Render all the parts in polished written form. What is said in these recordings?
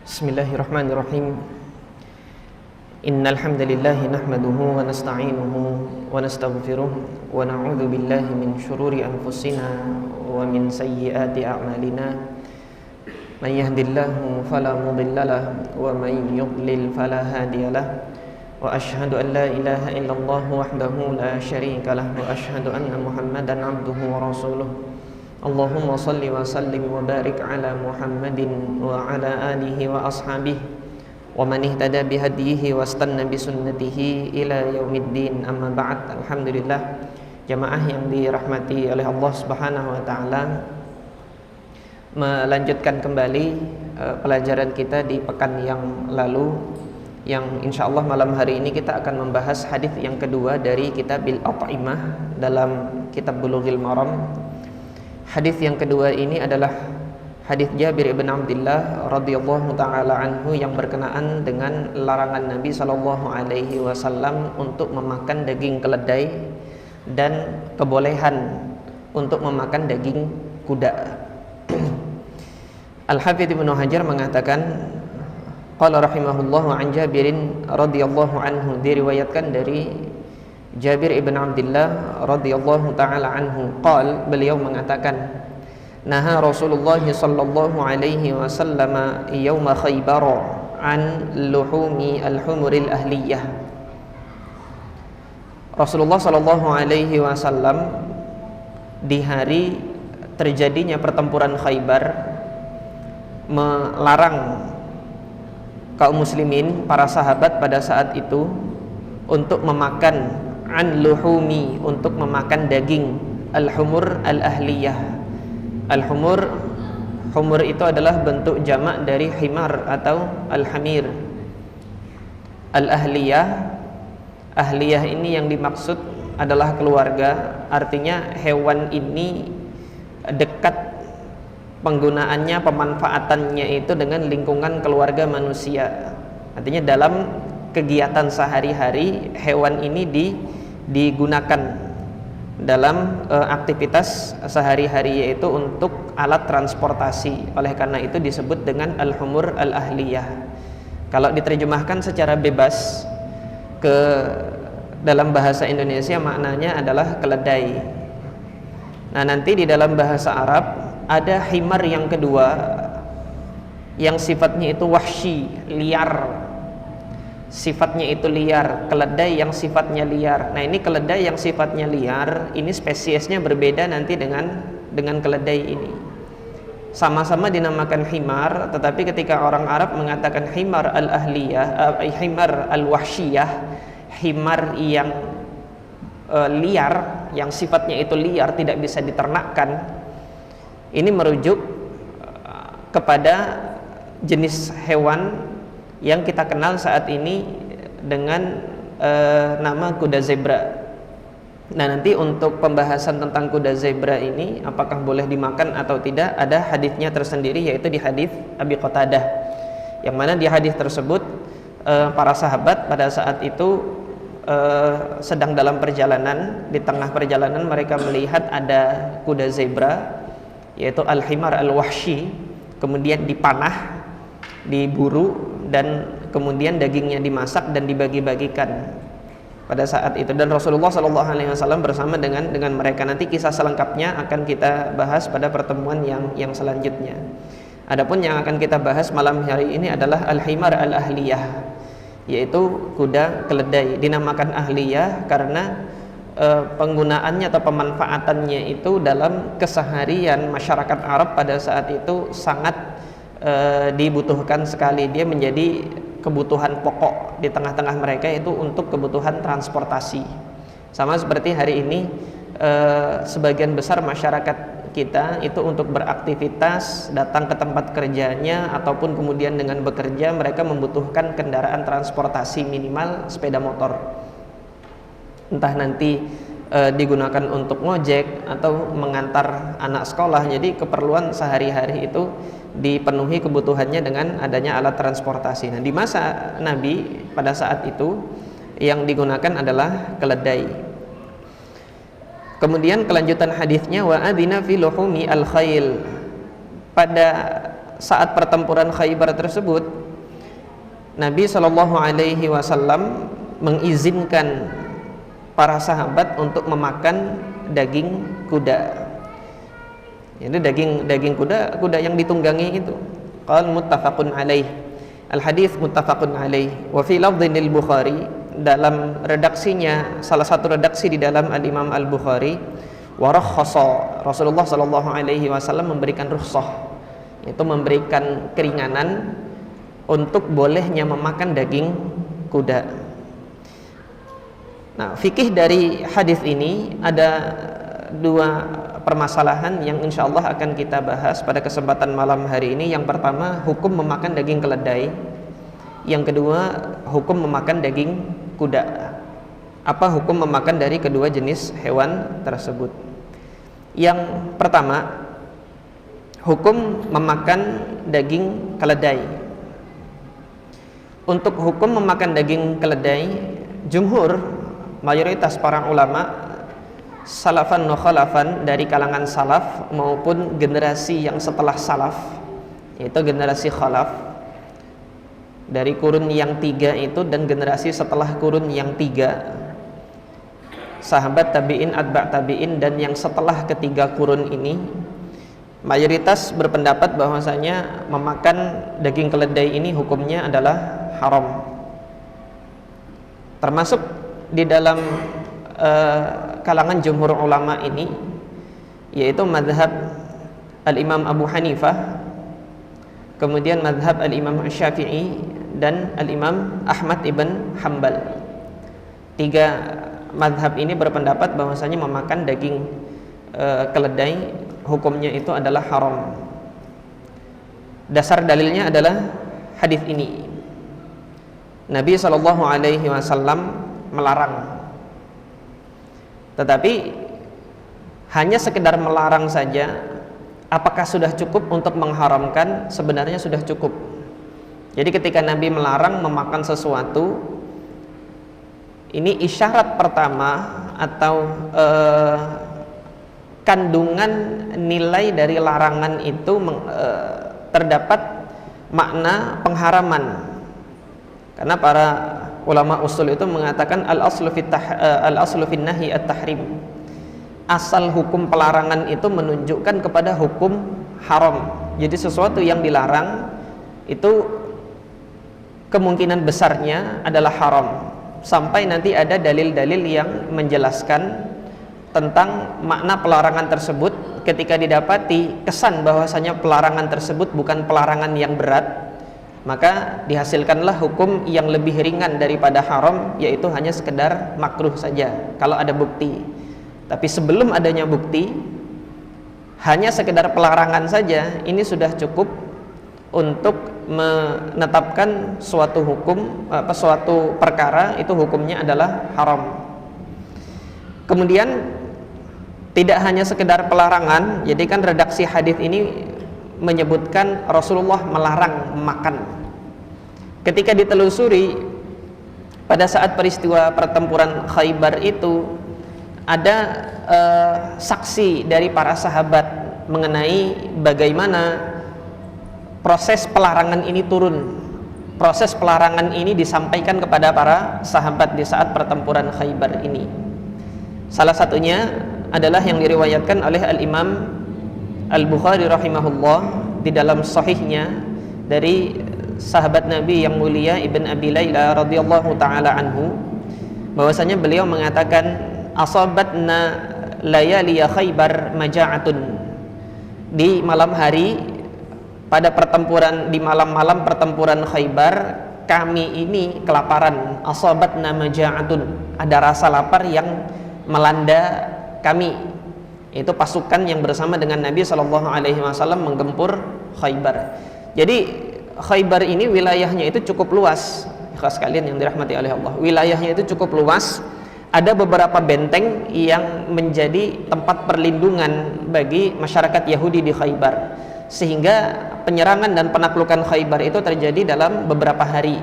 Bismillahirrahmanirrahim. Innal hamdalillah nahmaduhu wa nasta'inuhu wa nastaghfiruh wa na'udzu billahi min shururi anfusina wa min sayyiati a'malina. May yahdihillahu fala mudilla lahu wa may yudlil fala hadiyalah. Wa asyhadu an la ilaha illallah wahdahu la syarika lah wa asyhadu anna Muhammadan 'abduhu wa rasuluh. Allahumma salli wa sallim wa barik ala Muhammadin wa ala alihi wa ashabihi wa man ihtada bihadihi wa istanna bi sunnatihi ila yaumiddin, amma ba'd. Alhamdulillah, jamaah yang dirahmati oleh Allah Subhanahu wa taala, melanjutkan kembali pelajaran kita di pekan yang lalu, yang insyaallah malam hari ini kita akan membahas hadis yang kedua dari Kitabil At'imah dalam kitab Bulughul Maram. Hadis yang kedua ini adalah hadis Jabir bin Abdullah radhiyallahu taala anhu yang berkenaan dengan larangan Nabi sallallahu alaihi wasallam untuk memakan daging keledai dan kebolehan untuk memakan daging kuda. Al-Hafidz Ibnu Hajar mengatakan, qala rahimahullahu an Jabirin radhiyallahu anhu, diriwayatkan dari Jabir ibn Abdullah radhiyallahu taala anhu, beliau mengatakan, naha Rasulullah sallallahu alaihi wasallam yauma Khaybar an luhumi al-humuril ahliyah. Rasulullah sallallahu alaihi wasallam di hari terjadinya pertempuran Khaybar melarang kaum muslimin, para sahabat pada saat itu, untuk memakan an luhumi, untuk memakan daging al-humur al-ahliyah. Al-humur, humur itu adalah bentuk jamak dari himar atau al-hamir. Al-ahliyah, ahliyah ini yang dimaksud adalah keluarga, artinya hewan ini dekat penggunaannya, pemanfaatannya itu dengan lingkungan keluarga manusia. Artinya dalam kegiatan sehari-hari hewan ini digunakan dalam aktivitas sehari-hari, yaitu untuk alat transportasi. Oleh karena itu disebut dengan al-humur al-ahliyah. Kalau diterjemahkan secara bebas ke dalam bahasa Indonesia maknanya adalah keledai. Nah, nanti di dalam bahasa Arab ada himar yang kedua yang sifatnya itu wahsy, liar. Sifatnya itu liar, keledai yang sifatnya liar. Nah, ini keledai yang sifatnya liar, ini spesiesnya berbeda nanti dengan keledai ini. Sama-sama dinamakan himar, tetapi ketika orang Arab mengatakan himar al-ahliyah, himar al-wahsyiyah, himar yang liar, yang sifatnya itu liar, tidak bisa diternakkan, ini merujuk kepada jenis hewan yang kita kenal saat ini dengan nama kuda zebra. Nah, nanti untuk pembahasan tentang kuda zebra ini, apakah boleh dimakan atau tidak, ada hadisnya tersendiri, yaitu di hadis Abi Qatadah, yang mana di hadis tersebut para sahabat pada saat itu sedang dalam perjalanan. Di tengah perjalanan mereka melihat ada kuda zebra, yaitu al-himar al-wahsy, kemudian dipanah, diburu, dan kemudian dagingnya dimasak dan dibagi-bagikan pada saat itu. Dan Rasulullah SAW bersama dengan mereka. Nanti kisah selengkapnya akan kita bahas pada pertemuan yang selanjutnya. Adapun yang akan kita bahas malam hari ini adalah al-himar al-ahliyah, yaitu kuda keledai. Dinamakan ahliyah karena penggunaannya atau pemanfaatannya itu dalam keseharian masyarakat Arab pada saat itu sangat dibutuhkan sekali. Dia menjadi kebutuhan pokok di tengah-tengah mereka, itu untuk kebutuhan transportasi. Sama seperti hari ini sebagian besar masyarakat kita itu untuk beraktivitas, datang ke tempat kerjanya ataupun kemudian dengan bekerja, mereka membutuhkan kendaraan transportasi, minimal sepeda motor. Entah nanti digunakan untuk ngojek atau mengantar anak sekolah. Jadi keperluan sehari-hari itu dipenuhi kebutuhannya dengan adanya alat transportasi. Nah, di masa Nabi pada saat itu yang digunakan adalah keledai. Kemudian kelanjutan hadisnya, wa adina fi luhumi al-khail. Pada saat pertempuran Khaybar tersebut, Nabi Shallallahu Alaihi Wasallam mengizinkan para sahabat untuk memakan daging kuda. Jadi daging kuda yang ditunggangi itu. Qal muttafaqun alaih. Al hadis muttafaqun alaih. Wa fi lafdhin al Bukhari, dalam redaksinya, salah satu redaksi di dalam Al Imam Al Bukhari, wa rakhasa, Rasulullah sallallahu alaihi wasallam memberikan rukhsah, itu memberikan keringanan untuk bolehnya memakan daging kuda. Nah, fikih dari hadis ini ada dua permasalahan yang insya Allah akan kita bahas pada kesempatan malam hari ini. Yang pertama, hukum memakan daging keledai. Yang kedua, hukum memakan daging kuda. Apa hukum memakan dari kedua jenis hewan tersebut? Yang pertama, hukum memakan daging keledai. Untuk hukum memakan daging keledai, jumhur, mayoritas para ulama salafan wa khalafan, dari kalangan salaf maupun generasi yang setelah salaf, yaitu generasi khalaf, dari kurun yang 3 itu dan generasi setelah kurun yang 3, sahabat tabi'in, atba' tabi'in, dan yang setelah ketiga kurun ini, mayoritas berpendapat bahwasanya memakan daging keledai ini hukumnya adalah haram. Termasuk di dalam kalangan jumhur ulama ini, yaitu madhab Al-Imam Abu Hanifah, kemudian madhab Al-Imam Syafi'i, dan Al-Imam Ahmad ibn Hanbal. 3 madhab ini berpendapat bahwasanya memakan daging keledai hukumnya itu adalah haram. Dasar dalilnya adalah hadis ini. Nabi sallallahu alaihi wasallam melarang. Tetapi hanya sekedar melarang saja, apakah sudah cukup untuk mengharamkan? Sebenarnya sudah cukup. Jadi ketika Nabi melarang memakan sesuatu, ini isyarat pertama atau kandungan nilai dari larangan itu terdapat makna pengharaman. Karena para ulama usul itu mengatakan al-aslu fin nahi at-tahrim. Asal hukum pelarangan itu menunjukkan kepada hukum haram. Jadi sesuatu yang dilarang itu kemungkinan besarnya adalah haram, sampai nanti ada dalil-dalil yang menjelaskan tentang makna pelarangan tersebut. Ketika didapati kesan bahwasanya pelarangan tersebut bukan pelarangan yang berat, maka dihasilkanlah hukum yang lebih ringan daripada haram, yaitu hanya sekedar makruh saja kalau ada bukti. Tapi sebelum adanya bukti, hanya sekedar pelarangan saja ini sudah cukup untuk menetapkan suatu hukum, suatu perkara itu hukumnya adalah haram. Kemudian tidak hanya sekedar pelarangan, jadi kan redaksi hadis ini menyebutkan Rasulullah melarang makan. Ketika ditelusuri pada saat peristiwa pertempuran Khaybar itu, ada saksi dari para sahabat mengenai bagaimana proses pelarangan ini turun. Proses pelarangan ini disampaikan kepada para sahabat di saat pertempuran Khaybar ini. Salah satunya adalah yang diriwayatkan oleh Al-Imam Al-Bukhari rahimahullah di dalam sahihnya dari sahabat Nabi yang mulia Ibn Abi Layla radhiyallahu ta'ala anhu, bahwasanya beliau mengatakan asabatna layaliya Khaybar maja'atun. Di malam hari pada pertempuran, di malam-malam pertempuran Khaybar, kami ini kelaparan. Asabatna maja'atun, ada rasa lapar yang melanda kami. Itu pasukan yang bersama dengan Nabi SAW menggempur Khaybar. Jadi Khaybar ini wilayahnya itu cukup luas, ikhlas sekalian yang dirahmati oleh Allah. Wilayahnya itu cukup luas. Ada beberapa benteng yang menjadi tempat perlindungan bagi masyarakat Yahudi di Khaybar, sehingga penyerangan dan penaklukan Khaybar itu terjadi dalam beberapa hari.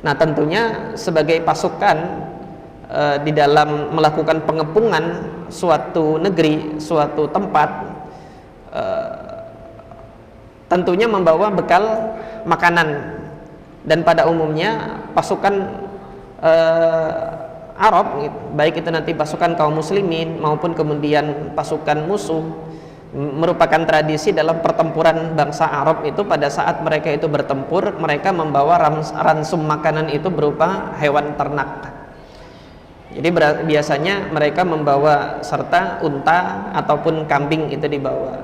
Nah, tentunya sebagai pasukan di dalam melakukan pengepungan suatu negeri, suatu tempat, tentunya membawa bekal makanan. Dan pada umumnya pasukan Arab, baik itu nanti pasukan kaum muslimin maupun kemudian pasukan musuh, merupakan tradisi dalam pertempuran bangsa Arab itu pada saat mereka itu bertempur, mereka membawa ransum makanan itu berupa hewan ternak. Jadi biasanya mereka membawa serta unta ataupun kambing itu dibawa.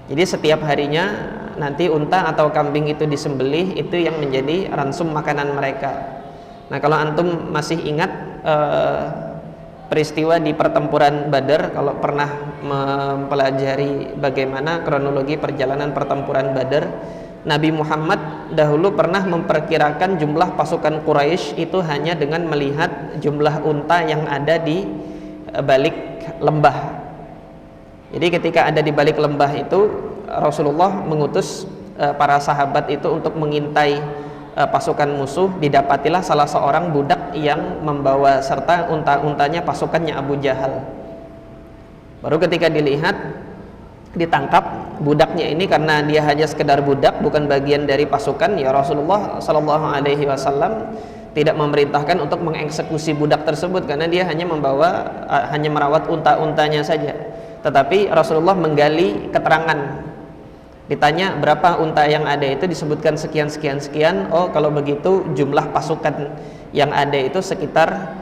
Jadi setiap harinya nanti unta atau kambing itu disembelih, itu yang menjadi ransum makanan mereka. Nah, kalau antum masih ingat peristiwa di pertempuran Badar, kalau pernah mempelajari bagaimana kronologi perjalanan pertempuran Badar, Nabi Muhammad dahulu pernah memperkirakan jumlah pasukan Quraisy itu hanya dengan melihat jumlah unta yang ada di balik lembah. Jadi ketika ada di balik lembah itu, Rasulullah mengutus para sahabat itu untuk mengintai pasukan musuh. Didapatilah salah seorang budak yang membawa serta unta-untanya pasukannya Abu Jahal. Baru ketika dilihat, ditangkap budaknya ini, karena dia hanya sekedar budak, bukan bagian dari pasukan, ya Rasulullah Shallallahu Alaihi Wasallam tidak memerintahkan untuk mengeksekusi budak tersebut karena dia hanya hanya merawat unta-untanya saja. Tetapi Rasulullah menggali keterangan, ditanya berapa unta yang ada, itu disebutkan sekian sekian sekian. Oh, kalau begitu jumlah pasukan yang ada itu sekitar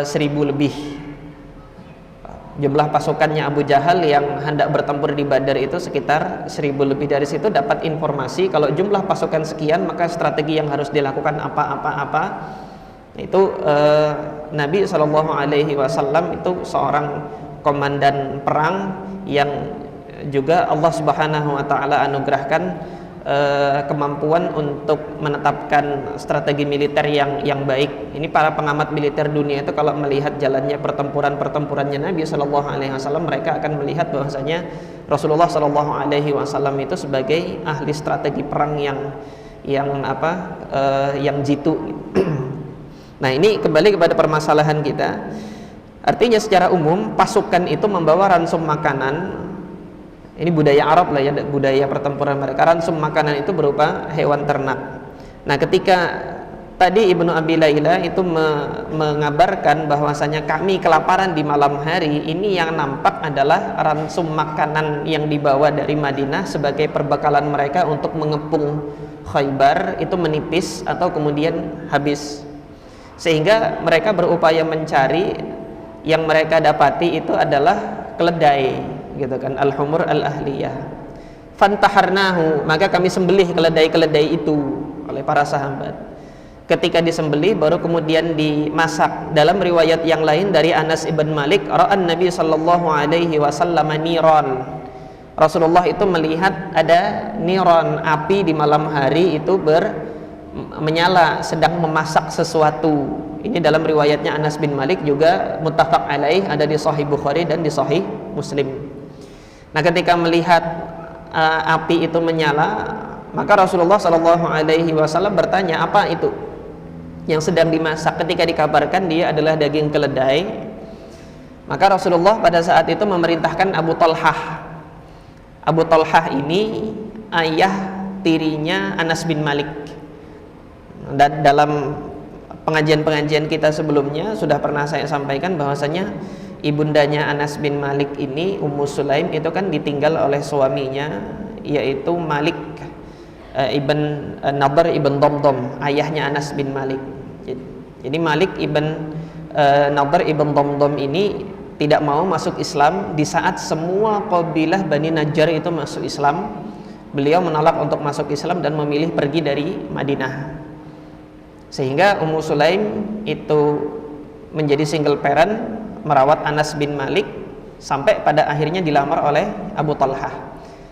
1000 lebih. Jumlah pasukannya Abu Jahal yang hendak bertempur di Badar itu sekitar 1000 lebih. Dari situ dapat informasi kalau jumlah pasukan sekian, maka strategi yang harus dilakukan apa. Itu Nabi SAW itu seorang komandan perang yang juga Allah Subhanahu wa taala anugerahkan kemampuan untuk menetapkan strategi militer yang baik. Ini para pengamat militer dunia itu kalau melihat jalannya pertempurannya Nabi Shallallahu Alaihi Wasallam, mereka akan melihat bahwasanya Rasulullah Shallallahu Alaihi Wasallam itu sebagai ahli strategi perang yang jitu. Nah, ini kembali kepada permasalahan kita. Artinya secara umum pasukan itu membawa ransum makanan. Ini budaya Arab lah ya, budaya pertempuran mereka. Ransum makanan itu berupa hewan ternak. Nah, ketika tadi Ibnu Abi Layla itu mengabarkan bahwasanya kami kelaparan di malam hari, ini yang nampak adalah ransum makanan yang dibawa dari Madinah sebagai perbekalan mereka untuk mengepung Khaybar itu menipis atau kemudian habis. Sehingga mereka berupaya mencari, yang mereka dapati itu adalah keledai, gitu kan, al-humur al-ahliyah. Fantaharnahu, maka kami sembelih keledai-keledai itu oleh para sahabat. Ketika disembelih baru kemudian dimasak. Dalam riwayat yang lain dari Anas ibn Malik, ra'an Nabi sallallahu alaihi wasallam niran. Rasulullah itu melihat ada niran, api di malam hari itu menyala, sedang memasak sesuatu. Ini dalam riwayatnya Anas bin Malik, juga muttafaq alaih, ada di Sahih Bukhari dan di Sahih Muslim. Nah, ketika melihat api itu menyala, maka Rasulullah Shallallahu Alaihi Wasallam bertanya, apa itu yang sedang dimasak? Ketika dikabarkan dia adalah daging keledai, maka Rasulullah pada saat itu memerintahkan Abu Talhah. Abu Talhah ini ayah tirinya Anas bin Malik. Dan dalam pengajian-pengajian kita sebelumnya sudah pernah saya sampaikan bahwasanya ibundanya Anas bin Malik ini, Ummu Sulaim, itu kan ditinggal oleh suaminya, yaitu Malik ibn Nadhr ibn Damdam, ayahnya Anas bin Malik. Jadi Malik ibn Nadhr ibn Damdam ini tidak mau masuk Islam di saat semua kabilah Bani Najjar itu masuk Islam. Beliau menolak untuk masuk Islam dan memilih pergi dari Madinah. Sehingga Ummu Sulaim itu menjadi single parent, merawat Anas bin Malik sampai pada akhirnya dilamar oleh Abu Talhah.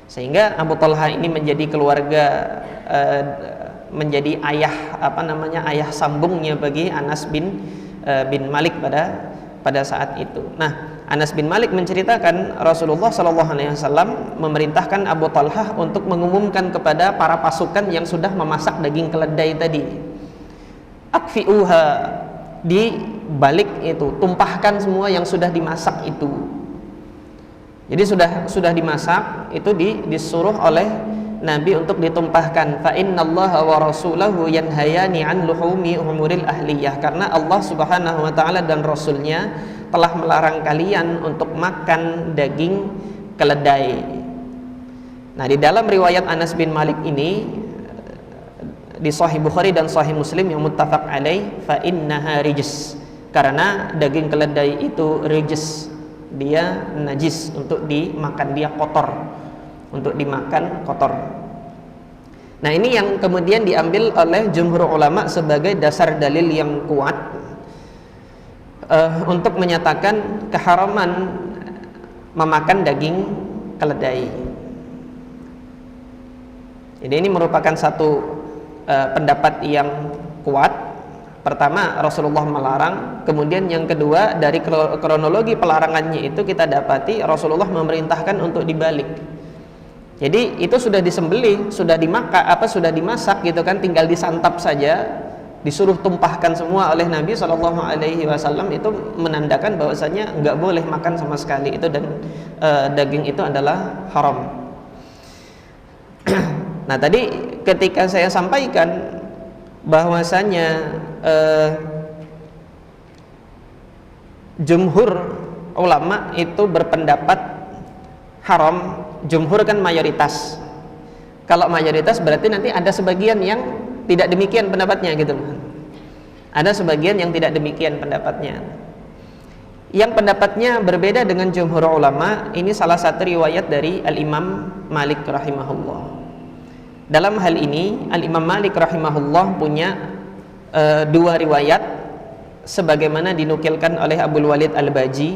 Sehingga Abu Talhah ini menjadi keluarga, menjadi ayah sambungnya bagi Anas bin Malik pada saat itu. Nah, Anas bin Malik menceritakan Rasulullah SAW memerintahkan Abu Talhah untuk mengumumkan kepada para pasukan yang sudah memasak daging keledai tadi, akfi'uha, di balik itu tumpahkan semua yang sudah dimasak itu. Jadi sudah dimasak itu disuruh oleh Nabi untuk ditumpahkan. Fa innallaha wa rasulahu yanhayani an luhumi umuril ahliyah, karena Allah Subhanahu wa taala dan rasulnya telah melarang kalian untuk makan daging keledai. Nah, di dalam riwayat Anas bin Malik ini di Sahih Bukhari dan Sahih Muslim yang muttafaq alaih, fa innaha rijs, karena daging keledai itu rijs, dia najis untuk dimakan, dia kotor, untuk dimakan kotor. Nah, ini yang kemudian diambil oleh jumhur ulama sebagai dasar dalil yang kuat untuk menyatakan keharaman memakan daging keledai. Jadi ini merupakan satu pendapat yang kuat. Pertama, Rasulullah melarang. Kemudian yang kedua, dari kronologi pelarangannya itu kita dapati Rasulullah memerintahkan untuk dibalik. Jadi itu sudah disembelih, sudah sudah dimasak gitu kan, tinggal disantap saja, disuruh tumpahkan semua oleh Nabi Shallallahu Alaihi Wasallam, itu menandakan bahwasanya nggak boleh makan sama sekali itu, dan daging itu adalah haram. Nah, tadi ketika saya sampaikan bahwasanya jumhur ulama itu berpendapat haram. Jumhur kan mayoritas. Kalau mayoritas berarti nanti ada sebagian yang tidak demikian pendapatnya gitu. Ada sebagian yang tidak demikian pendapatnya. Yang pendapatnya berbeda dengan jumhur ulama, ini salah satu riwayat dari Al-Imam Malik rahimahullah. Dalam hal ini Al-Imam Malik rahimahullah punya dua riwayat sebagaimana dinukilkan oleh Abdul Walid Al-Baji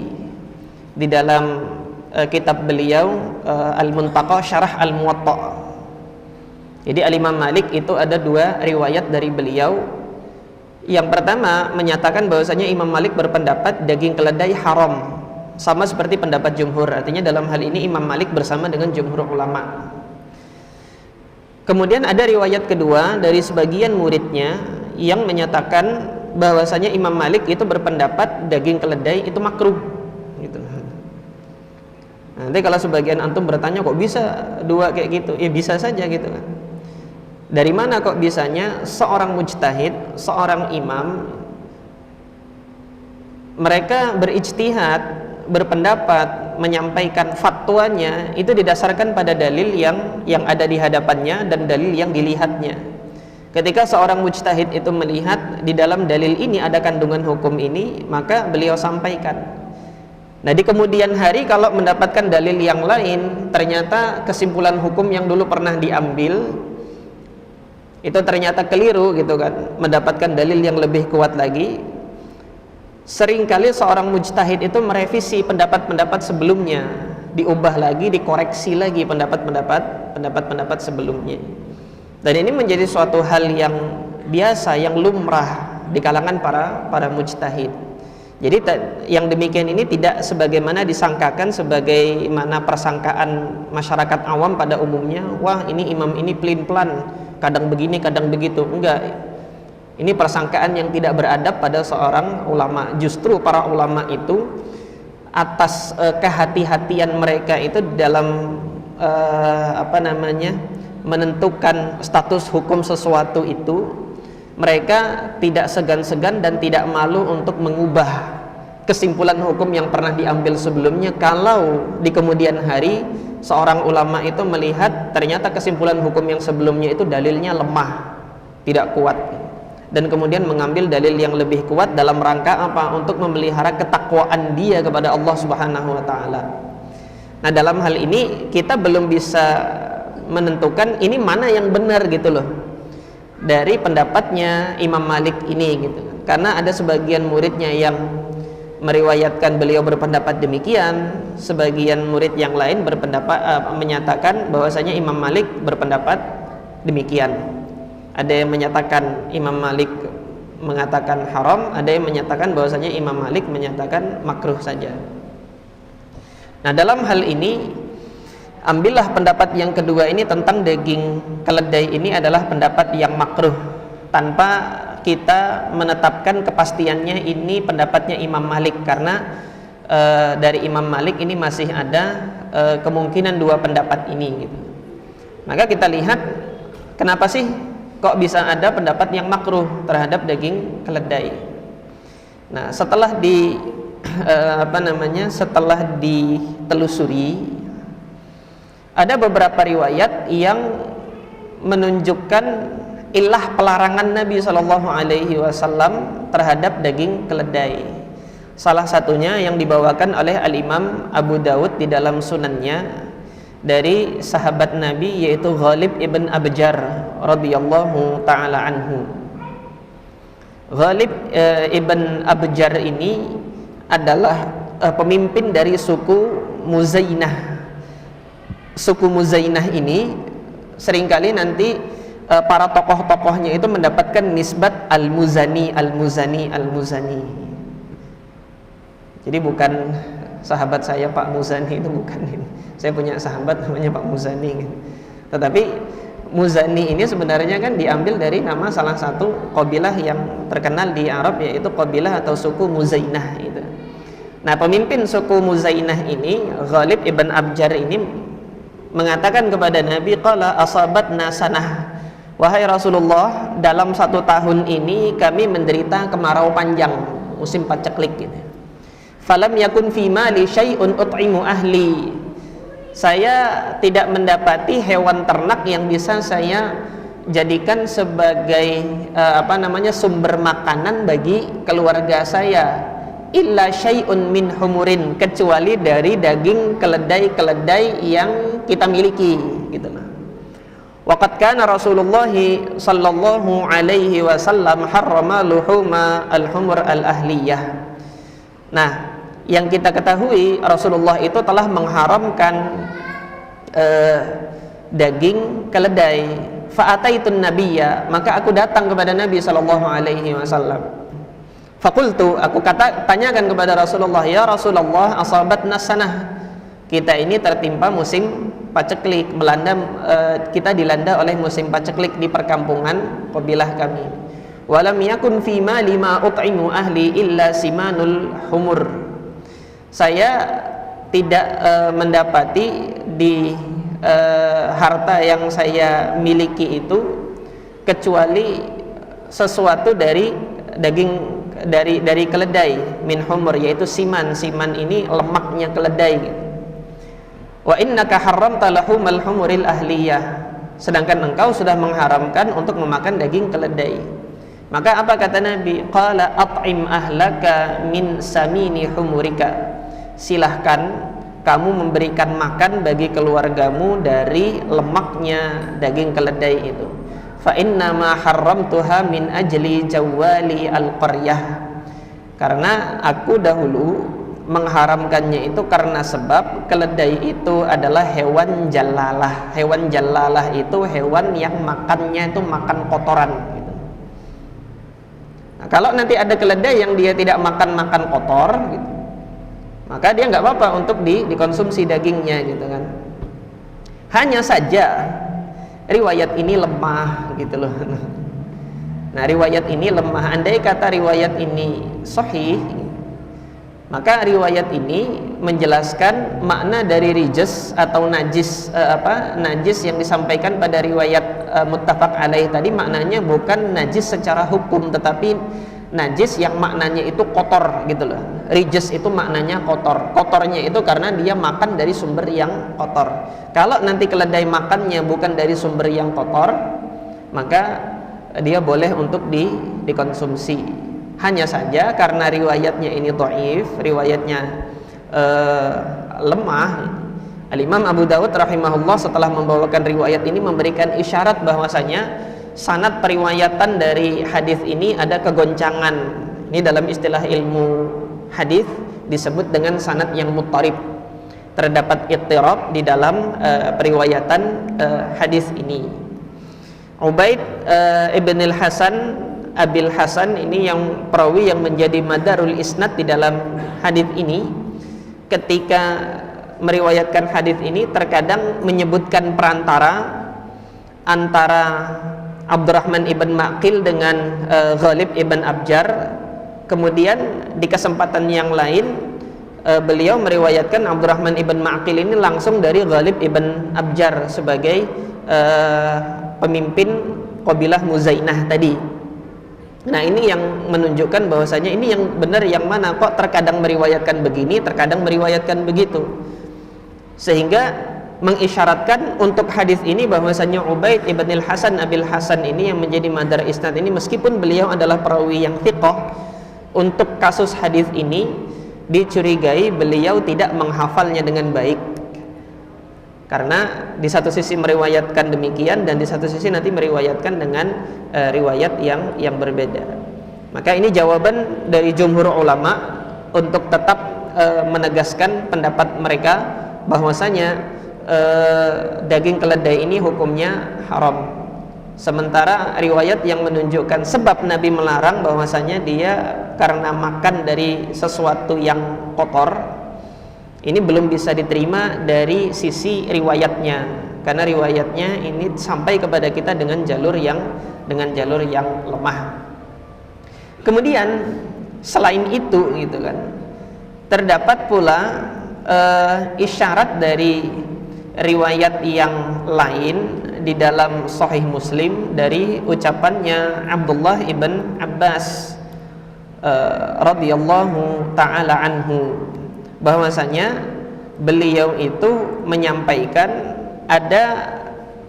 di dalam kitab beliau Al-Muntaqa Syarah Al-Muwatta. Jadi Al-Imam Malik itu ada dua riwayat dari beliau. Yang pertama menyatakan bahwasanya Imam Malik berpendapat daging keledai haram, sama seperti pendapat jumhur. Artinya dalam hal ini Imam Malik bersama dengan jumhur ulama. Kemudian ada riwayat kedua dari sebagian muridnya yang menyatakan bahwasanya Imam Malik itu berpendapat daging keledai itu makruh gitu. Nanti kalau sebagian antum bertanya kok bisa dua kayak gitu, ya bisa saja gitu kan. Dari mana kok bisanya seorang mujtahid, seorang imam, mereka berijtihad, berpendapat, menyampaikan fatwanya itu didasarkan pada dalil yang ada di hadapannya dan dalil yang dilihatnya. Ketika seorang mujtahid itu melihat di dalam dalil ini ada kandungan hukum ini, maka beliau sampaikan. Nah, di kemudian hari kalau mendapatkan dalil yang lain, ternyata kesimpulan hukum yang dulu pernah diambil itu ternyata keliru gitu kan, mendapatkan dalil yang lebih kuat lagi. Seringkali seorang mujtahid itu merevisi pendapat-pendapat sebelumnya, diubah lagi, dikoreksi lagi pendapat-pendapat sebelumnya. Dan ini menjadi suatu hal yang biasa, yang lumrah di kalangan para mujtahid. Jadi yang demikian ini tidak sebagaimana disangkakan, sebagaimana persangkaan masyarakat awam pada umumnya, wah ini imam ini pelin-pelan, kadang begini kadang begitu. Enggak, ini persangkaan yang tidak beradab pada seorang ulama. Justru para ulama itu atas kehati-hatian mereka itu dalam menentukan status hukum sesuatu itu, mereka tidak segan-segan dan tidak malu untuk mengubah kesimpulan hukum yang pernah diambil sebelumnya kalau di kemudian hari seorang ulama itu melihat ternyata kesimpulan hukum yang sebelumnya itu dalilnya lemah, tidak kuat, dan kemudian mengambil dalil yang lebih kuat dalam rangka apa? Untuk memelihara ketakwaan dia kepada Allah Subhanahu wa taala. Nah, dalam hal ini kita belum bisa menentukan ini mana yang benar gitu loh dari pendapatnya Imam Malik ini gitu. Karena ada sebagian muridnya yang meriwayatkan beliau berpendapat demikian, sebagian murid yang lain menyatakan bahwasanya Imam Malik berpendapat demikian. Ada yang menyatakan Imam Malik mengatakan haram, ada yang menyatakan bahwasanya Imam Malik menyatakan makruh saja. Nah, dalam hal ini ambillah pendapat yang kedua ini tentang daging keledai ini adalah pendapat yang makruh, tanpa kita menetapkan kepastiannya ini pendapatnya Imam Malik, karena dari Imam Malik ini masih ada kemungkinan dua pendapat ini gitu. Maka kita lihat kenapa sih kok bisa ada pendapat yang makruh terhadap daging keledai. Nah, setelah setelah ditelusuri, ada beberapa riwayat yang menunjukkan ilah pelarangan Nabi Shallallahu Alaihi Wasallam terhadap daging keledai. Salah satunya yang dibawakan oleh Al-Imam Abu Dawud di dalam sunannya dari sahabat Nabi, yaitu Ghalib ibn Abjar radhiyallahu taala anhu. Ghalib ibn Abjar ini adalah pemimpin dari suku Muzainah. Suku Muzainah ini seringkali nanti para tokoh-tokohnya itu mendapatkan nisbat Al-Muzani, Al-Muzani, Al-Muzani. Jadi bukan sahabat saya Pak Muzani, itu bukan. Saya punya sahabat namanya Pak Muzani. Tetapi Muzani ini sebenarnya kan diambil dari nama salah satu qabilah yang terkenal di Arab, yaitu qabilah atau suku Muzainah itu. Nah, pemimpin suku Muzainah ini, Ghalib ibn Abjar ini mengatakan kepada Nabi, qala asabatna sanah, wahai Rasulullah, dalam 1 tahun ini kami menderita kemarau panjang, musim paceklik gitu. Falam yakun fi mali syai'un ut'imu ahli, saya tidak mendapati hewan ternak yang bisa saya jadikan sebagai sumber makanan bagi keluarga saya, illa syai'un min humurin, kecuali dari daging keledai-keledai yang kita miliki gitu loh. Waqad kana Rasulullah sallallahu alaihi wasallam harrama luhuma al-humur al-ahliyah. Nah, yang kita ketahui, Rasulullah itu telah mengharamkan daging keledai. Fa'ataitun nabiyya, maka aku datang kepada Nabi sallallahu alaihi wasallam. Fakultu, aku tanyakan kepada Rasulullah, ya Rasulullah, asabatna sanah, kita ini tertimpa musim paceklik, kita dilanda oleh musim paceklik di perkampungan kabilah kami. Walam yakun fi ma lima ut'imu ahli illa simanul humur, saya tidak mendapati di harta yang saya miliki itu kecuali sesuatu dari daging dari keledai, min humur, yaitu siman. Siman ini lemaknya keledai. Wa innaka haramta lahumal humuril ahliyah, sedangkan engkau sudah mengharamkan untuk memakan daging keledai. Maka apa kata Nabi? Qala at'im ahlaka min samini humurika, silahkan kamu memberikan makan bagi keluargamu dari lemaknya daging keledai itu. Fa inna ma harramtuha min ajli jawali al-qaryah, karena aku dahulu mengharamkannya itu karena sebab keledai itu adalah hewan jalalah. Hewan jalalah itu hewan yang makannya itu makan kotoran gitu. Nah, kalau nanti ada keledai yang dia tidak makan kotor gitu, maka dia nggak apa-apa untuk dikonsumsi dagingnya gitu kan. Hanya saja riwayat ini lemah gitu loh. Nah, riwayat ini lemah. Andai kata riwayat ini sahih, maka riwayat ini menjelaskan makna dari rijs atau najis, najis yang disampaikan pada riwayat muttafaq alaih tadi, maknanya bukan najis secara hukum, tetapi najis yang maknanya itu kotor gitu loh. Rijs itu maknanya kotor. Kotornya itu karena dia makan dari sumber yang kotor. Kalau nanti keledai makannya bukan dari sumber yang kotor, maka dia boleh untuk dikonsumsi. Hanya saja karena riwayatnya ini dhaif, riwayatnya lemah, Al-Imam Abu Dawud rahimahullah setelah membawakan riwayat ini memberikan isyarat bahwasanya sanad periwayatan dari hadis ini ada kegoncangan. Ini dalam istilah ilmu hadis disebut dengan sanad yang muttarib. Terdapat ittirab di dalam periwayatan hadis ini. Ubaid ibn al-Hasan, Abil Hasan, ini yang perawi yang menjadi madarul isnad di dalam hadis ini, ketika meriwayatkan hadis ini terkadang menyebutkan perantara antara Abdurrahman ibn Maqil dengan Ghalib ibn Abjar. Kemudian di kesempatan yang lain beliau meriwayatkan Abdurrahman ibn Maqil ini langsung dari Ghalib ibn Abjar sebagai pemimpin Qabilah Muzainah tadi. Nah, ini yang menunjukkan bahwasanya ini yang benar yang mana, kok terkadang meriwayatkan begini, terkadang meriwayatkan begitu. Sehingga mengisyaratkan untuk hadis ini bahwasanya Ubaid ibn al-Hasan Abil Hasan ini yang menjadi madar isnad ini, meskipun beliau adalah perawi yang thiqah, untuk kasus hadis ini dicurigai beliau tidak menghafalnya dengan baik. Karena di satu sisi meriwayatkan demikian, dan di satu sisi nanti meriwayatkan dengan riwayat yang berbeda. Maka ini jawaban dari jumhur ulama untuk tetap menegaskan pendapat mereka bahwasanya daging keledai ini hukumnya haram. Sementara riwayat yang menunjukkan sebab Nabi melarang bahwasanya dia karena makan dari sesuatu yang kotor, ini belum bisa diterima dari sisi riwayatnya, karena riwayatnya ini sampai kepada kita dengan jalur yang lemah. Kemudian selain itu gitu kan, terdapat pula isyarat dari riwayat yang lain di dalam Sahih Muslim dari ucapannya Abdullah ibn Abbas radhiyallahu taala anhu, bahwasanya beliau itu menyampaikan ada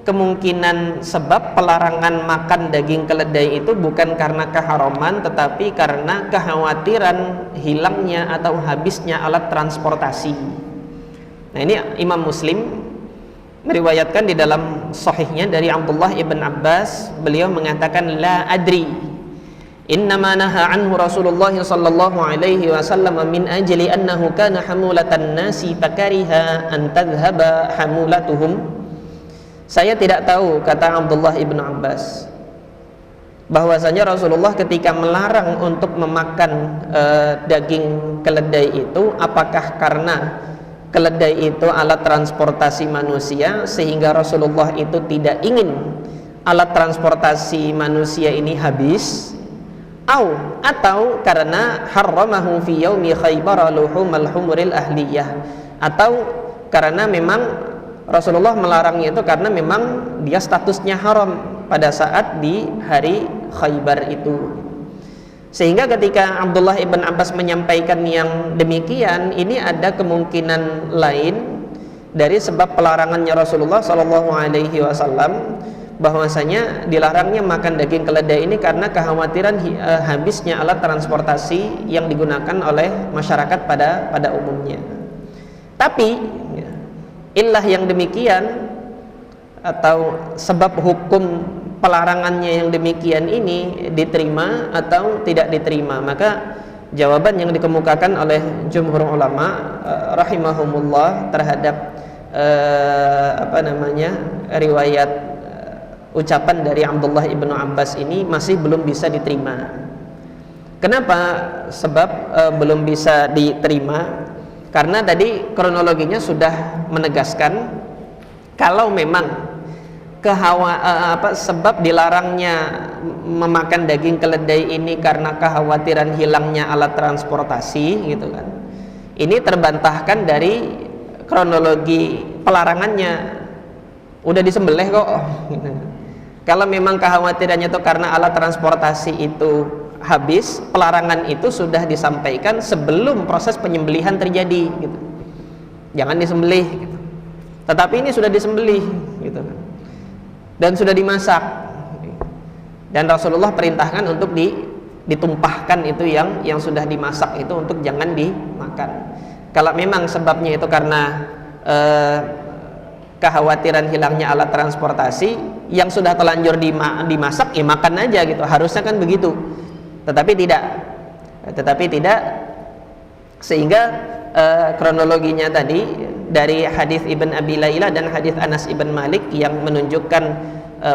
kemungkinan sebab pelarangan makan daging keledai itu bukan karena keharaman, tetapi karena kekhawatiran hilangnya atau habisnya alat transportasi. Nah, ini Imam Muslim meriwayatkan di dalam sahihnya dari Abdullah ibn Abbas, beliau mengatakan la adri innama naha anhu Rasulullah sallallahu alaihi wasallam min ajli annahu kana hamulatan nasi fakariha an tadhhaba hamulatuhum. Saya tidak tahu, kata Abdullah ibn Abbas, bahwasanya Rasulullah ketika melarang untuk memakan daging keledai itu, apakah karena keledai itu alat transportasi manusia sehingga Rasulullah itu tidak ingin alat transportasi manusia ini habis, atau karena harramahu fi yaumi Khaybar luhumal humuril ahliyah, atau karena memang Rasulullah melarangnya itu karena memang dia statusnya haram pada saat di hari Khaybar itu. Sehingga ketika Abdullah ibn Abbas menyampaikan yang demikian, ini ada kemungkinan lain dari sebab pelarangannya Rasulullah Shallallahu Alaihi Wasallam, bahwasanya dilarangnya makan daging keledai ini karena kekhawatiran habisnya alat transportasi yang digunakan oleh masyarakat pada umumnya. Tapi illah yang demikian atau sebab hukum pelarangannya yang demikian ini diterima atau tidak diterima, maka jawaban yang dikemukakan oleh jumhur ulama rahimahumullah terhadap riwayat ucapan dari Abdullah ibnu Abbas ini masih belum bisa diterima. Kenapa? Sebab belum bisa diterima karena tadi kronologinya sudah menegaskan kalau memang sebab dilarangnya memakan daging keledai ini karena kekhawatiran hilangnya alat transportasi gitu kan, ini terbantahkan dari kronologi pelarangannya, udah disembelih kok gitu. Kalau memang kekhawatirannya itu karena alat transportasi itu habis, pelarangan itu sudah disampaikan sebelum proses penyembelihan terjadi gitu. Jangan disembelih gitu. Tetapi ini sudah disembelih gitu kan, dan sudah dimasak, dan Rasulullah perintahkan untuk ditumpahkan itu yang sudah dimasak itu untuk jangan dimakan. Kalau memang sebabnya itu karena kekhawatiran hilangnya alat transportasi, yang sudah telanjur dimasak ya makan aja gitu, harusnya kan begitu. Tetapi tidak, sehingga kronologinya tadi dari hadis Ibn Abi Layla dan hadis Anas ibn Malik yang menunjukkan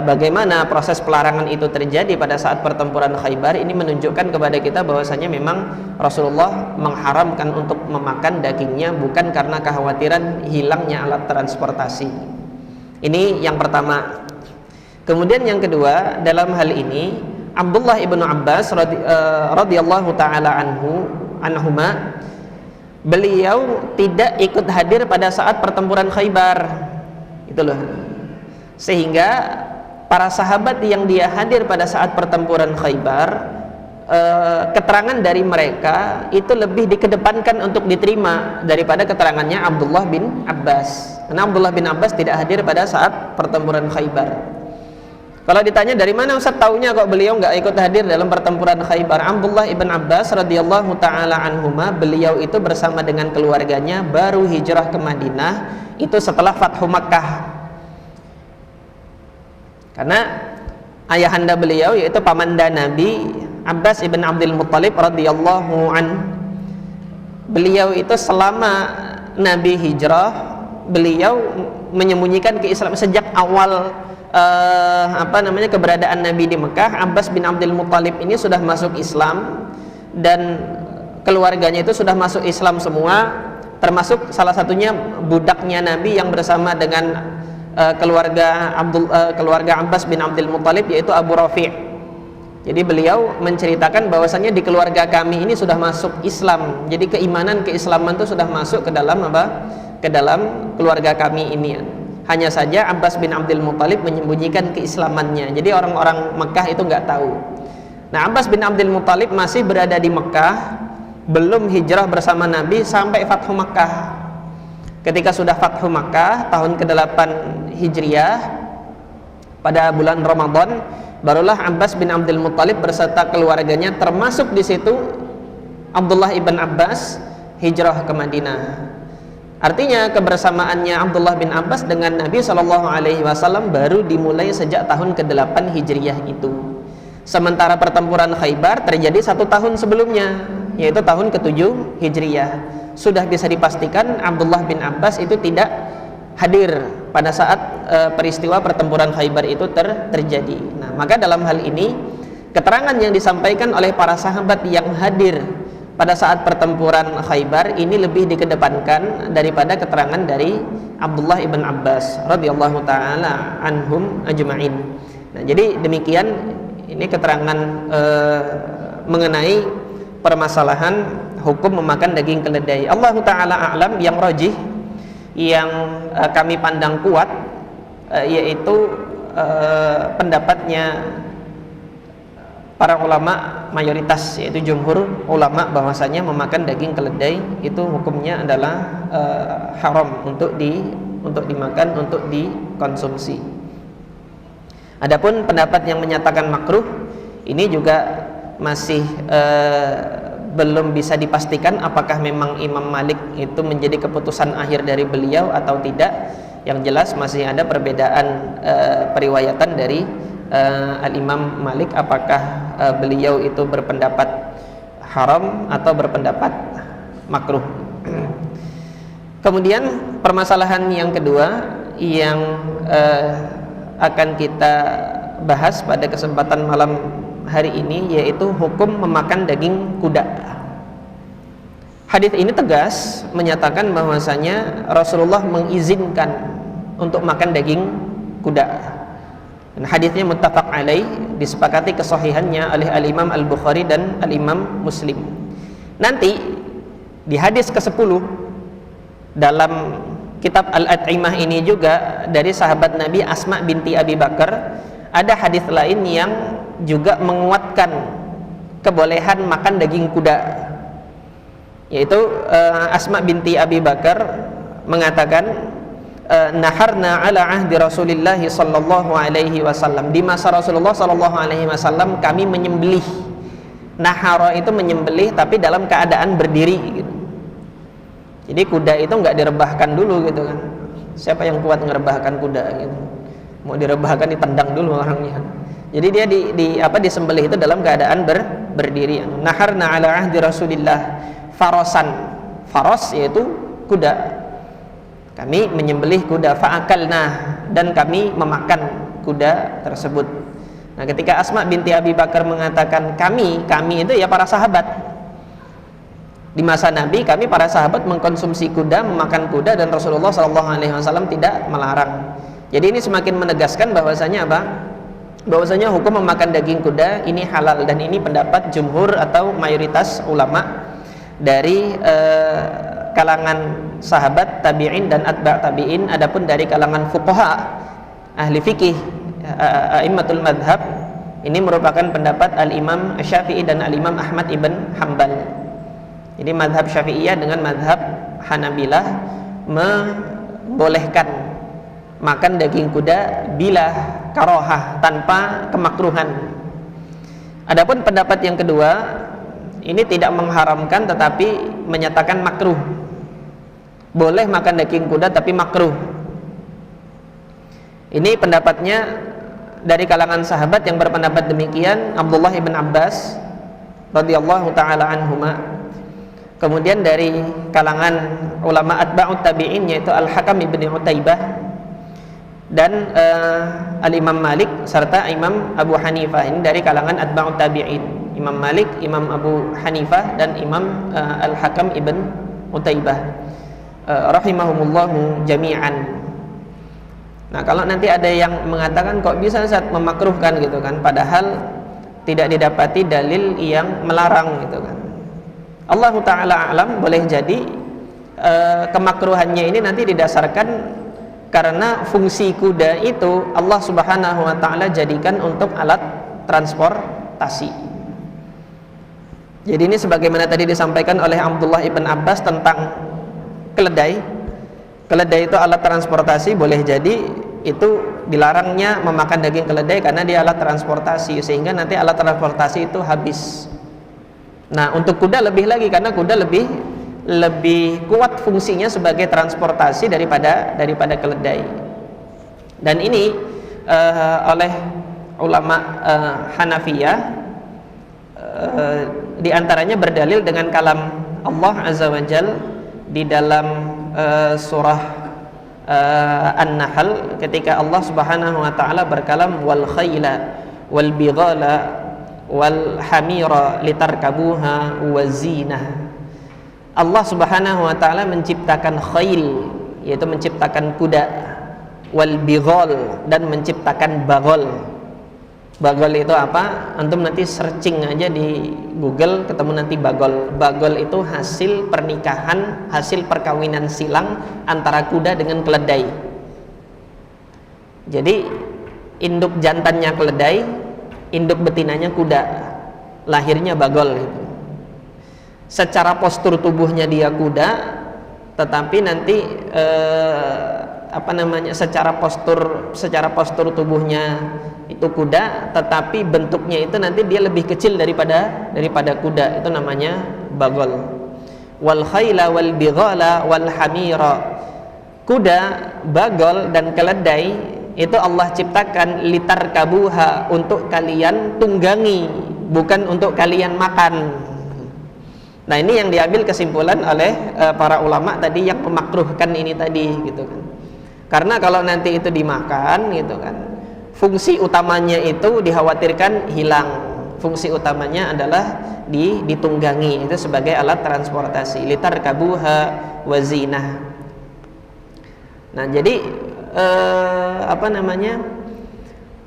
bagaimana proses pelarangan itu terjadi pada saat pertempuran Khaybar, ini menunjukkan kepada kita bahwasanya memang Rasulullah mengharamkan untuk memakan dagingnya bukan karena kekhawatiran hilangnya alat transportasi. Ini yang pertama. Kemudian yang kedua, dalam hal ini Abdullah ibnu Abbas radhiyallahu taala anhuma, beliau tidak ikut hadir pada saat pertempuran Khaybar. Itu loh. sehingga para sahabat yang dia hadir pada saat pertempuran Khaybar, keterangan dari mereka itu lebih dikedepankan untuk diterima daripada keterangannya Abdullah bin Abbas, karena Abdullah bin Abbas tidak hadir pada saat pertempuran Khaybar. Kalau ditanya dari mana Ustaz taunya kok beliau nggak ikut hadir dalam pertempuran Khaybar, Abdullah ibn Abbas radhiyallahu taala anhuma, beliau itu bersama dengan keluarganya baru hijrah ke Madinah itu setelah Fathu Makkah, karena ayahanda beliau yaitu pamanda Nabi Abbas ibn Abdul Muttalib radhiyallahu an, beliau itu selama Nabi hijrah beliau menyembunyikan keislaman sejak awal keberadaan Nabi di Mekah. Abbas bin Abdul Muttalib ini sudah masuk Islam dan keluarganya itu sudah masuk Islam semua, termasuk salah satunya budaknya Nabi yang bersama dengan keluarga Abbas bin Abdul Muttalib yaitu Abu Rafi'. Jadi beliau menceritakan bahwasanya di keluarga kami ini sudah masuk Islam. Jadi keislaman itu sudah masuk ke dalam ke dalam keluarga kami ini. Hanya saja Abbas bin Abdul Muttalib menyembunyikan keislamannya. Jadi orang-orang Mekah itu nggak tahu. Nah, Abbas bin Abdul Muttalib masih berada di Mekah, belum hijrah bersama Nabi sampai Fathu Makkah. Ketika sudah Fathu Makkah tahun ke-8 Hijriah pada bulan Ramadan, barulah Abbas bin Abdul Muttalib beserta keluarganya, termasuk di situ Abdullah ibn Abbas, hijrah ke Madinah. Artinya kebersamaannya Abdullah bin Abbas dengan Nabi SAW baru dimulai sejak tahun ke-8 Hijriah itu. Sementara pertempuran Khaybar terjadi 1 tahun sebelumnya, yaitu tahun ke-7 Hijriah. Sudah bisa dipastikan Abdullah bin Abbas itu tidak hadir pada saat peristiwa pertempuran Khaybar itu terjadi. Nah, maka dalam hal ini keterangan yang disampaikan oleh para sahabat yang hadir pada saat pertempuran Khaybar ini lebih dikedepankan daripada keterangan dari Abdullah ibn Abbas radhiyallahu taala anhum ajma'in. Nah, jadi demikian ini keterangan mengenai permasalahan hukum memakan daging keledai. Allah taala a'lam, yang rajih, yang kami pandang kuat yaitu pendapatnya para ulama mayoritas, yaitu jumhur ulama, bahwasanya memakan daging keledai itu hukumnya adalah haram untuk dimakan, untuk dikonsumsi. Adapun pendapat yang menyatakan makruh ini juga masih belum bisa dipastikan apakah memang Imam Malik itu menjadi keputusan akhir dari beliau atau tidak. Yang jelas masih ada perbedaan periwayatan dari Al-Imam Malik, apakah beliau itu berpendapat haram atau berpendapat makruh. Kemudian permasalahan yang kedua yang akan kita bahas pada kesempatan malam hari ini yaitu hukum memakan daging kuda. Hadis ini tegas menyatakan bahwasanya Rasulullah mengizinkan untuk makan daging kuda. Dan hadisnya muttafaq alaih, disepakati kesahihannya oleh Al-Imam Al-Bukhari dan Al-Imam Muslim. Nanti di hadis ke-10 dalam kitab Al-At'imah ini juga dari sahabat Nabi Asma binti Abi Bakar, ada hadis lain yang juga menguatkan kebolehan makan daging kuda, yaitu Asma binti Abi Bakar mengatakan, naharna ala ahdi Rasulillah sallallahu alaihi wasallam, di masa Rasulullah sallallahu alaihi wasallam kami menyembelih. Nahara itu menyembelih tapi dalam keadaan berdiri gitu. Jadi kuda itu nggak direbahkan dulu gitu kan. Siapa yang kuat ngerebahkan kuda gitu? Mau direbahkan ditendang dulu orangnya. Jadi dia disembelih itu dalam keadaan berdiri. Naharna ala ahdi Rasulillah farosan. Faros yaitu kuda. Kami menyembelih kuda, fa'akalna, dan kami memakan kuda tersebut. Nah, ketika Asma binti Abi Bakar mengatakan kami itu ya para sahabat. Di masa Nabi kami para sahabat mengkonsumsi kuda, memakan kuda, dan Rasulullah SAW tidak melarang. Jadi ini semakin menegaskan bahwasanya apa? Bahwasanya hukum memakan daging kuda ini halal, dan ini pendapat jumhur atau mayoritas ulama dari kalangan sahabat, tabi'in dan atba' tabi'in. Adapun dari kalangan fuqaha ahli fikih, a'immatul madhab, ini merupakan pendapat Al-Imam Syafi'i dan Al-Imam Ahmad ibn Hanbal. Jadi madhab Syafi'iyah dengan madhab Hanabilah membolehkan makan daging kuda bila karohah, tanpa kemakruhan. Adapun pendapat yang kedua, ini tidak mengharamkan tetapi menyatakan makruh. Boleh makan daging kuda tapi makruh. Ini pendapatnya dari kalangan sahabat yang berpendapat demikian, Abdullah ibn Abbas radhiyallahu taala anhuma. Kemudian dari kalangan ulama atba'ut tabi'in, yaitu Al-Hakam ibn Utaibah dan Al-Imam Malik serta Imam Abu Hanifah. Ini dari kalangan atba'ut tabi'in, Imam Malik, Imam Abu Hanifah dan Imam Al-Hakam ibn Utaibah rahimahumullahu jami'an. Nah, kalau nanti ada yang mengatakan kok bisa Ustaz memakruhkan gitu kan, padahal tidak didapati dalil yang melarang gitu kan. Allah Ta'ala a'lam, boleh jadi kemakruhannya ini nanti didasarkan karena fungsi kuda itu Allah Subhanahu wa Ta'ala jadikan untuk alat transportasi. Jadi ini sebagaimana tadi disampaikan oleh Abdullah ibn Abbas tentang keledai. Keledai itu alat transportasi, boleh jadi itu dilarangnya memakan daging keledai karena dia alat transportasi, sehingga nanti alat transportasi itu habis. Nah, untuk kuda lebih lagi, karena kuda lebih kuat fungsinya sebagai transportasi daripada keledai. Dan ini oleh ulama Hanafiyah diantaranya berdalil dengan kalam Allah Azza wa Jal di dalam surah An-Nahl, ketika Allah Subhanahu wa Ta'ala berkalam wal khayla wal bighala wal hamira litarkabuha wa zinah. Allah Subhanahu wa Ta'ala menciptakan khayl, yaitu menciptakan kuda, wal bighal, dan menciptakan bagol. Bagol itu apa? Antum nanti searching aja di Google, ketemu nanti bagol. Bagol itu hasil pernikahan, hasil perkawinan silang antara kuda dengan keledai. Jadi induk jantannya keledai, induk betinanya kuda, lahirnya bagol gitu. Secara postur tubuhnya dia kuda, tetapi nanti secara postur tubuhnya itu kuda, tetapi bentuknya itu nanti dia lebih kecil daripada kuda, itu namanya bagol. Wal khayla wal bighala wal hamira. Kuda, bagol dan keledai itu Allah ciptakan litarkabuha, untuk kalian tunggangi, bukan untuk kalian makan. Nah, ini yang diambil kesimpulan oleh para ulama tadi yang memakruhkan ini tadi gitu kan. Karena kalau nanti itu dimakan gitu kan, fungsi utamanya itu dikhawatirkan hilang. Fungsi utamanya adalah ditunggangi, itu sebagai alat transportasi, litarkabuha wa zinah. Nah, jadi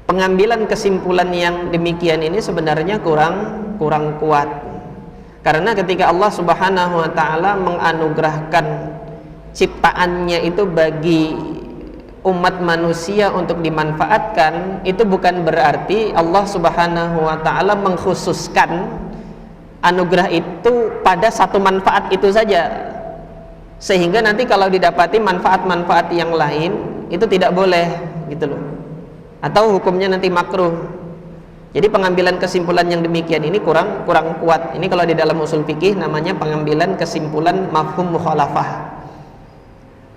pengambilan kesimpulan yang demikian ini sebenarnya kurang kuat. Karena ketika Allah Subhanahu wa Ta'ala menganugerahkan ciptaannya itu bagi umat manusia untuk dimanfaatkan, itu bukan berarti Allah Subhanahu wa Ta'ala mengkhususkan anugerah itu pada satu manfaat itu saja, sehingga nanti kalau didapati manfaat-manfaat yang lain itu tidak boleh gitu loh, atau hukumnya nanti makruh. Jadi pengambilan kesimpulan yang demikian ini kurang kuat. Ini kalau di dalam usul fikih namanya pengambilan kesimpulan mafhum mukhalafah.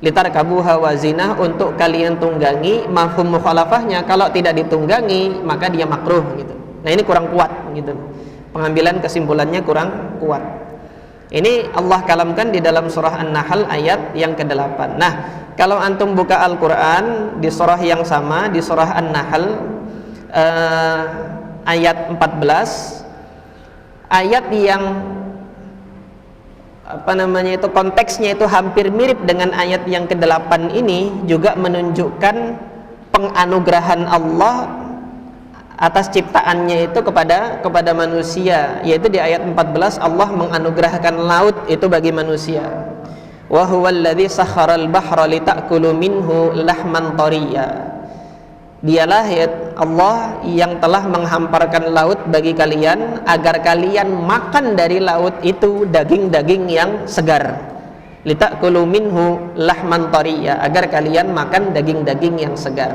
Litarkabuha wa zinah, untuk kalian tunggangi. Mafhum mukhalafahnya kalau tidak ditunggangi maka dia makruh gitu. Nah, ini kurang kuat gitu. Pengambilan kesimpulannya kurang kuat. Ini Allah kalamkan di dalam surah An-Nahl ayat yang ke-8. Nah, kalau antum buka Al-Qur'an di surah yang sama, di surah An-Nahl ayat 14, ayat yang konteksnya itu hampir mirip dengan ayat yang ke-8 ini, juga menunjukkan penganugerahan Allah atas ciptaannya itu kepada manusia, yaitu di ayat 14 Allah menganugerahkan laut itu bagi manusia. Wa huwallazi sakharal bahra litakulu minhu lahman tariya. Dialah ya Allah yang telah menghamparkan laut bagi kalian agar kalian makan dari laut itu daging-daging yang segar. Litakulu minhu lahman tariya, agar kalian makan daging-daging yang segar.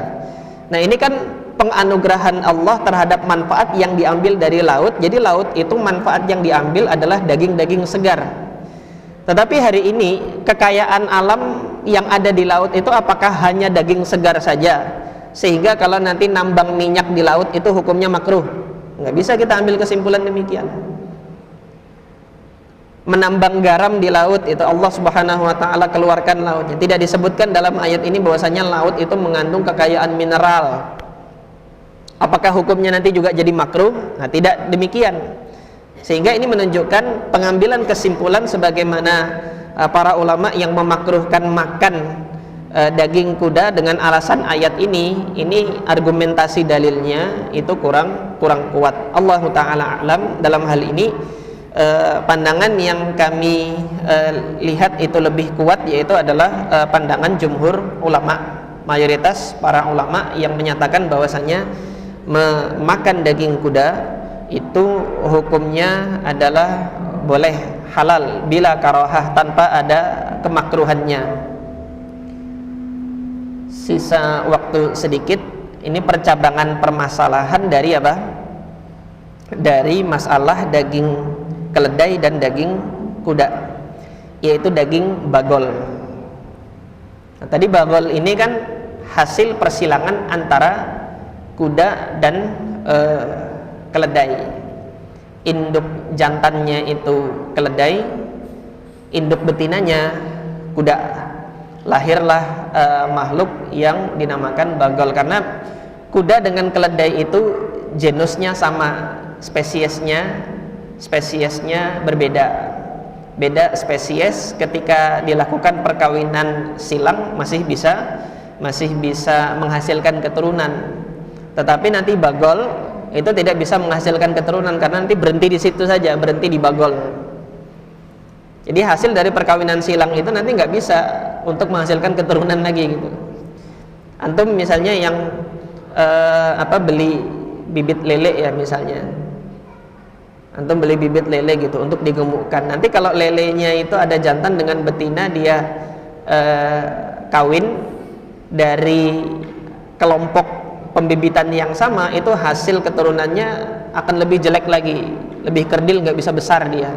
Nah, ini kan penganugerahan Allah terhadap manfaat yang diambil dari laut. Jadi laut itu manfaat yang diambil adalah daging-daging segar. Tetapi hari ini kekayaan alam yang ada di laut itu apakah hanya daging segar saja? Sehingga kalau nanti nambang minyak di laut itu hukumnya makruh? Nggak bisa kita ambil kesimpulan demikian. Menambang garam di laut itu Allah Subhanahu wa taala keluarkan lautnya. Tidak disebutkan dalam ayat ini bahwasanya laut itu mengandung kekayaan mineral. Apakah hukumnya nanti juga jadi makruh? Nah, tidak demikian. Sehingga ini menunjukkan pengambilan kesimpulan sebagaimana para ulama yang memakruhkan makan daging kuda dengan alasan ayat ini argumentasi dalilnya itu kurang kuat. Allahu taala alam. Dalam hal ini pandangan yang kami lihat itu lebih kuat, yaitu adalah pandangan jumhur ulama, mayoritas para ulama yang menyatakan bahwasanya memakan daging kuda itu hukumnya adalah boleh, halal bila karahah, tanpa ada kemakruhannya. Sisa waktu sedikit, ini percabangan permasalahan dari apa? Dari masalah daging keledai dan daging kuda, yaitu daging bagol. Nah, tadi bagol ini kan hasil persilangan antara kuda dan keledai. Induk jantannya itu keledai, induk betinanya kuda. Lahirlah makhluk yang dinamakan bagol, karena kuda dengan keledai itu genusnya sama, spesiesnya berbeda, beda spesies. Ketika dilakukan perkawinan silang masih bisa menghasilkan keturunan, tetapi nanti bagol itu tidak bisa menghasilkan keturunan karena nanti berhenti di situ saja, berhenti di bagol. Jadi hasil dari perkawinan silang itu nanti nggak bisa untuk menghasilkan keturunan lagi gitu. Antum misalnya yang beli bibit lele ya misalnya, antum beli bibit lele gitu untuk digemukkan. Nanti kalau lelenya itu ada jantan dengan betina, dia kawin dari kelompok pembibitan yang sama, itu hasil keturunannya akan lebih jelek lagi, lebih kerdil, nggak bisa besar dia.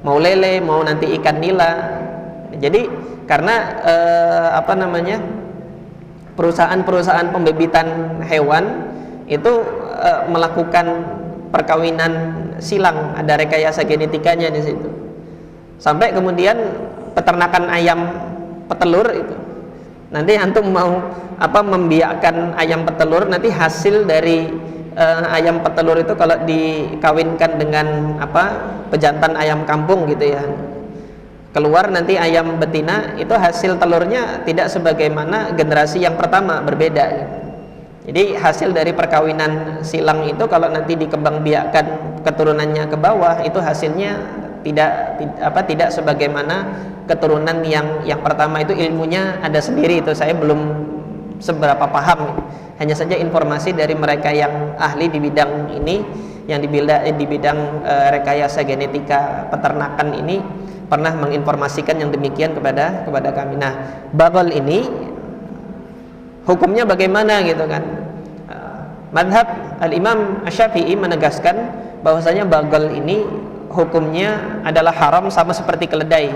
Mau lele, mau nanti ikan nila. Jadi karena perusahaan-perusahaan pembibitan hewan itu melakukan perkawinan silang, ada rekayasa genetikanya di situ. Sampai kemudian peternakan ayam petelur itu, nanti antum mau membiakkan ayam petelur, nanti hasil dari ayam petelur itu kalau dikawinkan dengan pejantan ayam kampung gitu ya, keluar nanti ayam betina, itu hasil telurnya tidak sebagaimana generasi yang pertama, berbeda gitu. Jadi hasil dari perkawinan silang itu kalau nanti dikembangbiakkan keturunannya ke bawah, itu hasilnya tidak sebagaimana keturunan yang pertama. Itu ilmunya ada sendiri, itu saya belum seberapa paham. Hanya saja informasi dari mereka yang ahli di bidang ini, yang di bidang rekayasa genetika peternakan ini, pernah menginformasikan yang demikian kepada kami. Nah, bagol ini hukumnya bagaimana gitu kan? Madhab Al-Imam Asy-Syafi'i menegaskan bahwasanya bagol ini hukumnya adalah haram sama seperti keledai,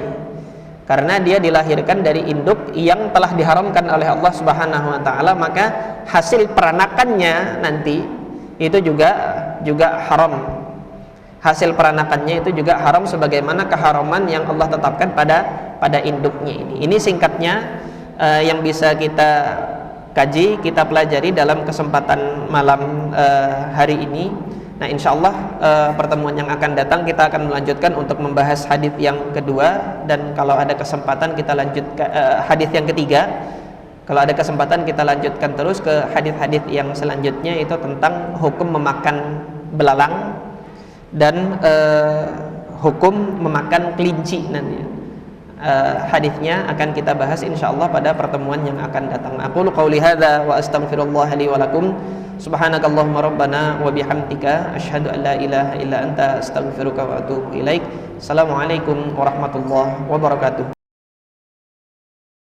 karena dia dilahirkan dari induk yang telah diharamkan oleh Allah Subhanahu wa taala, maka hasil peranakannya nanti itu juga haram. Hasil peranakannya itu juga haram sebagaimana keharaman yang Allah tetapkan pada induknya ini. Ini singkatnya yang bisa kita kaji, kita pelajari dalam kesempatan malam hari ini. Nah, insyaallah pertemuan yang akan datang kita akan melanjutkan untuk membahas hadis yang kedua, dan kalau ada kesempatan kita lanjutkan hadis yang ketiga. Kalau ada kesempatan kita lanjutkan terus ke hadis-hadis yang selanjutnya, itu tentang hukum memakan belalang dan hukum memakan kelinci nanti. hadisnya akan kita bahas insyaallah pada pertemuan yang akan datang. Aku qauli hadza wa astaghfirullah li wa lakum. Subhanakallahumma rabbana wa bihamdika asyhadu an la ilaha illa anta astaghfiruka wa atubu ilaik. Assalamualaikum warahmatullahi wabarakatuh.